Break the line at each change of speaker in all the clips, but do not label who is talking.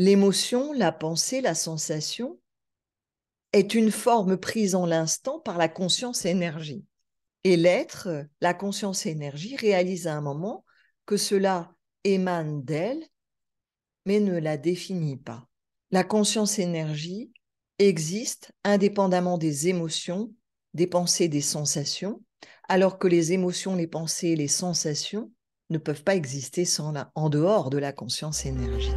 L'émotion, la pensée, la sensation est une forme prise en l'instant par la conscience énergie. Et l'être, la conscience énergie, réalise à un moment que cela émane d'elle, mais ne la définit pas. La conscience énergie existe indépendamment des émotions, des pensées, des sensations, alors que les émotions, les pensées, les sensations ne peuvent pas exister en dehors de la conscience énergie.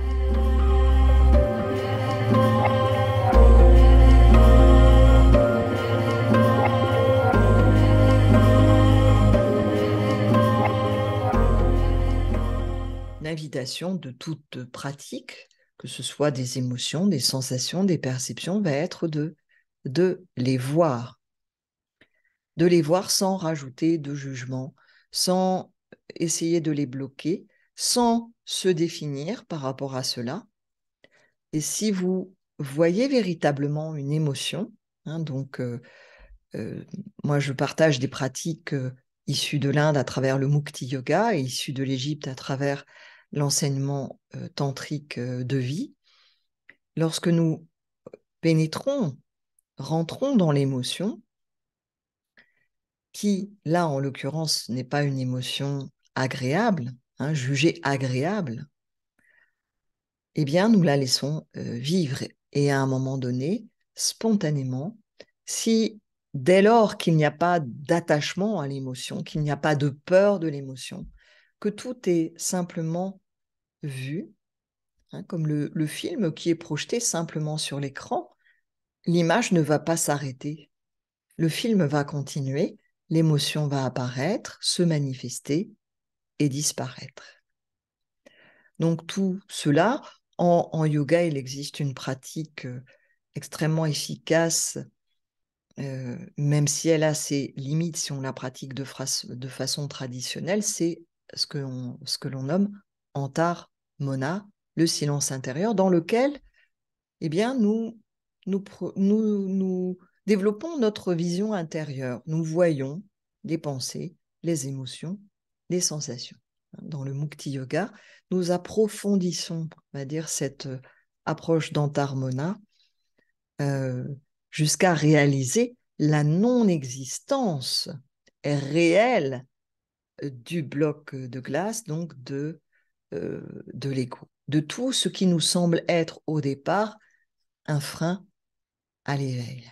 L'invitation de toute pratique, que ce soit des émotions, des sensations, des perceptions, va être de les voir. De les voir sans rajouter de jugement, sans essayer de les bloquer, sans se définir par rapport à cela. Et si vous voyez véritablement une émotion, donc moi je partage des pratiques issues de l'Inde à travers le Mukti Yoga et issues de l'Égypte à travers l'enseignement tantrique de vie. Lorsque nous pénétrons, rentrons dans l'émotion, qui, là, en l'occurrence, n'est pas une émotion agréable, jugée agréable, eh bien, nous la laissons vivre. Et à un moment donné, spontanément, si dès lors qu'il n'y a pas d'attachement à l'émotion, qu'il n'y a pas de peur de l'émotion, que tout est simplement vu, comme le film qui est projeté simplement sur l'écran, l'image ne va pas s'arrêter. Le film va continuer, l'émotion va apparaître, se manifester et disparaître. Donc tout cela, en yoga, il existe une pratique extrêmement efficace, même si elle a ses limites si on la pratique de façon traditionnelle, c'est ce que l'on nomme Antar Mona, le silence intérieur, dans lequel eh bien, nous développons notre vision intérieure. Nous voyons les pensées, les émotions, les sensations. Dans le Mukti Yoga, nous approfondissons, on va dire, cette approche d'Antarmona jusqu'à réaliser la non-existence réelle du bloc de glace, donc de l'ego, de tout ce qui nous semble être au départ un frein à l'éveil.